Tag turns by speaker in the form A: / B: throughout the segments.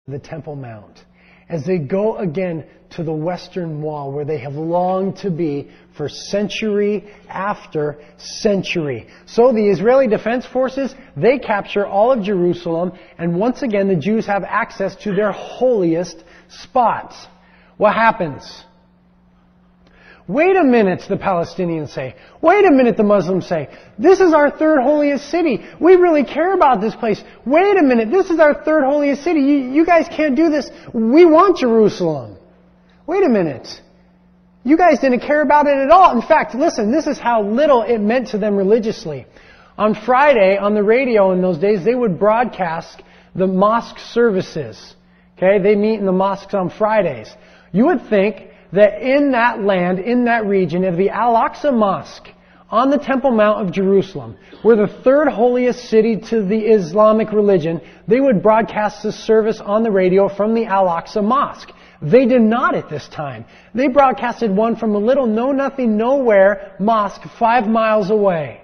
A: the Temple Mount, as they go again to the Western Wall where they have longed to be for century after century. So the Israeli Defense Forces, they capture all of Jerusalem, and once again the Jews have access to their holiest spots. What happens? Wait a minute, the Palestinians say. Wait a minute, the Muslims say. This is our third holiest city. We really care about this place. Wait a minute, this is our third holiest city. You guys can't do this. We want Jerusalem. Wait a minute. You guys didn't care about it at all. In fact, listen, this is how little it meant to them religiously. On Friday, on the radio in those days, they would broadcast the mosque services. Okay, they meet in the mosques on Fridays. You would think that in that land, in that region, of the Al-Aqsa Mosque on the Temple Mount of Jerusalem, we're the third holiest city to the Islamic religion, they would broadcast the service on the radio from the Al-Aqsa Mosque. They did not at this time. They broadcasted one from a little know-nothing, nowhere mosque 5 miles away.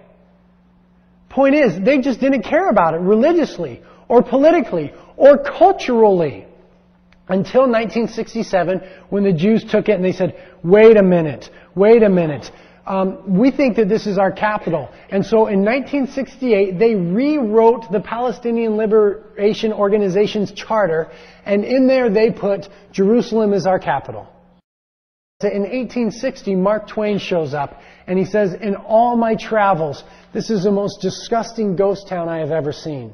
A: Point is, they just didn't care about it religiously, or politically, or culturally. Until 1967, when the Jews took it and they said, wait a minute. We think that this is our capital. And so in 1968, they rewrote the Palestinian Liberation Organization's charter, and in there they put Jerusalem as our capital. In 1860, Mark Twain shows up, and he says, in all my travels, this is the most disgusting ghost town I have ever seen.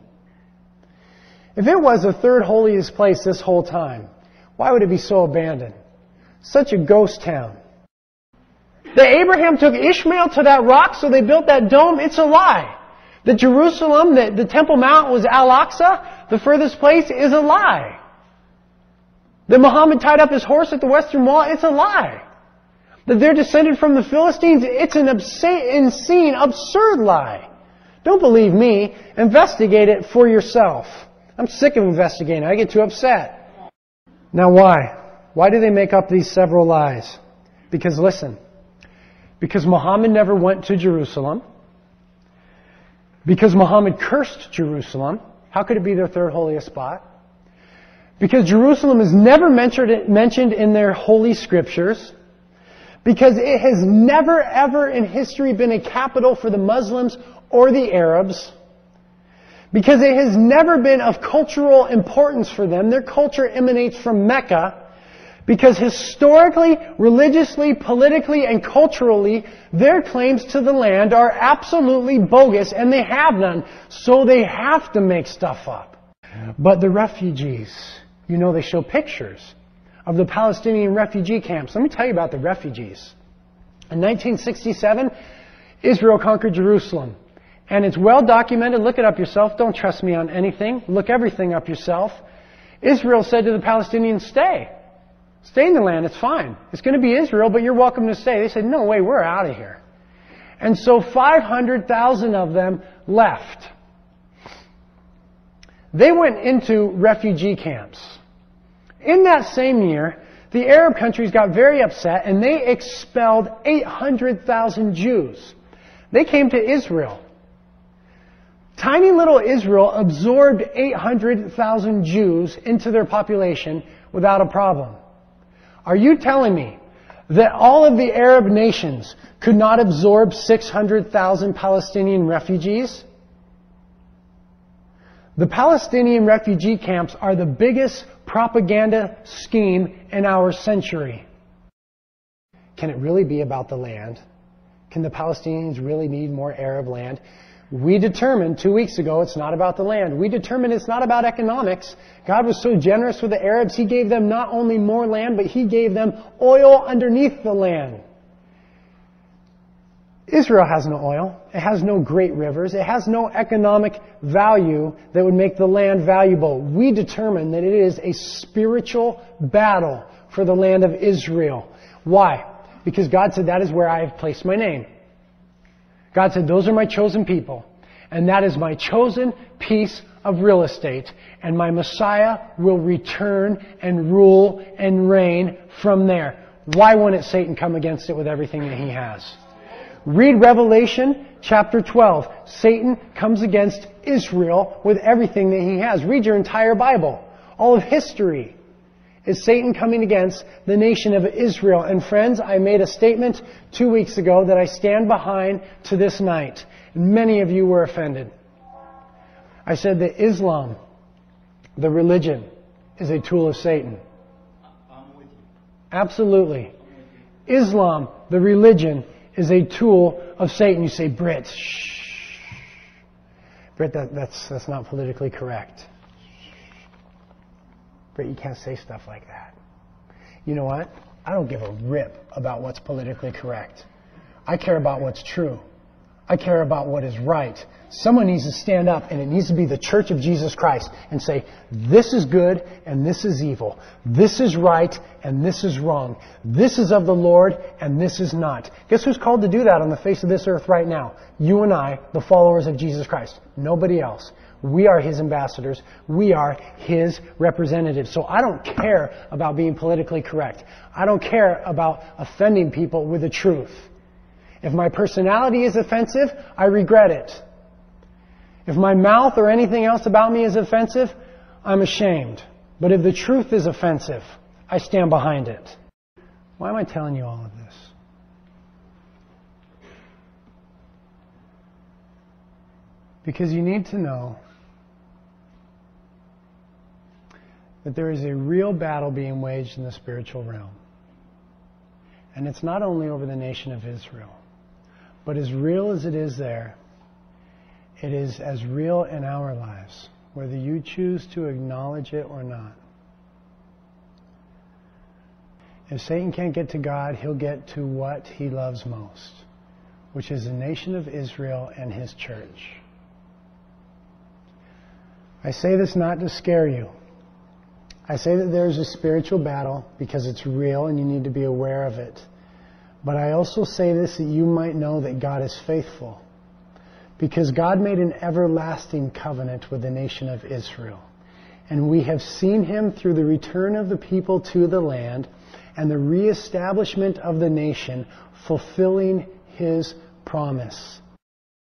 A: If it was the third holiest place this whole time, why would it be so abandoned? Such a ghost town. That Abraham took Ishmael to that rock, so they built that dome, it's a lie. That Jerusalem, that the Temple Mount was Al-Aqsa, the furthest place, is a lie. That Muhammad tied up his horse at the Western Wall, it's a lie. That they're descended from the Philistines, it's an insane, absurd lie. Don't believe me. Investigate it for yourself. I'm sick of investigating. I get too upset. Now why? Why do they make up these several lies? Because listen, because Muhammad never went to Jerusalem. Because Muhammad cursed Jerusalem. How could it be their third holiest spot? Because Jerusalem is never mentioned in their holy scriptures. Because it has never ever in history been a capital for the Muslims or the Arabs. Because it has never been of cultural importance for them. Their culture emanates from Mecca. Because historically, religiously, politically, and culturally, their claims to the land are absolutely bogus, and they have none. So they have to make stuff up. But the refugees, they show pictures of the Palestinian refugee camps. Let me tell you about the refugees. In 1967, Israel conquered Jerusalem. And it's well documented. Look it up yourself. Don't trust me on anything. Look everything up yourself. Israel said to the Palestinians, stay. Stay in the land. It's fine. It's going to be Israel, but you're welcome to stay. They said, no way, we're out of here. And so 500,000 of them left. They went into refugee camps. In that same year, the Arab countries got very upset and they expelled 800,000 Jews. They came to Israel. Tiny little Israel absorbed 800,000 Jews into their population without a problem. Are you telling me that all of the Arab nations could not absorb 600,000 Palestinian refugees? The Palestinian refugee camps are the biggest propaganda scheme in our century. Can it really be about the land? Can the Palestinians really need more Arab land? We determined 2 weeks ago it's not about the land. We determined it's not about economics. God was so generous with the Arabs, He gave them not only more land, but He gave them oil underneath the land. Israel has no oil. It has no great rivers. It has no economic value that would make the land valuable. We determined that it is a spiritual battle for the land of Israel. Why? Because God said, that is where I have placed my name. God said, those are my chosen people. And that is my chosen piece of real estate. And my Messiah will return and rule and reign from there. Why wouldn't Satan come against it with everything that he has? Read Revelation chapter 12. Satan comes against Israel with everything that he has. Read your entire Bible. All of history is Satan coming against the nation of Israel. And friends, I made a statement 2 weeks ago that I stand behind to this night. Many of you were offended. I said that Islam, the religion, is a tool of Satan.
B: I'm with you.
A: Absolutely. Islam, the religion, is a tool of Satan. You say, Britt, shh. Britt, that's not politically correct. Britt, you can't say stuff like that. You know what? I don't give a rip about what's politically correct. I care about what's true. I care about what is right. Someone needs to stand up, and it needs to be the Church of Jesus Christ, and say, this is good and this is evil. This is right and this is wrong. This is of the Lord and this is not. Guess who's called to do that on the face of this earth right now? You and I, the followers of Jesus Christ. Nobody else. We are His ambassadors. We are His representatives. So I don't care about being politically correct. I don't care about offending people with the truth. If my personality is offensive, I regret it. If my mouth or anything else about me is offensive, I'm ashamed. But if the truth is offensive, I stand behind it. Why am I telling you all of this? Because you need to know that there is a real battle being waged in the spiritual realm. And it's not only over the nation of Israel, but as real as it is there, it is as real in our lives, whether you choose to acknowledge it or not. If Satan can't get to God, he'll get to what he loves most, which is the nation of Israel and His church. I say this not to scare you. I say that there's a spiritual battle because it's real and you need to be aware of it. But I also say this that you might know that God is faithful. Because God made an everlasting covenant with the nation of Israel. And we have seen Him through the return of the people to the land and the reestablishment of the nation fulfilling His promise.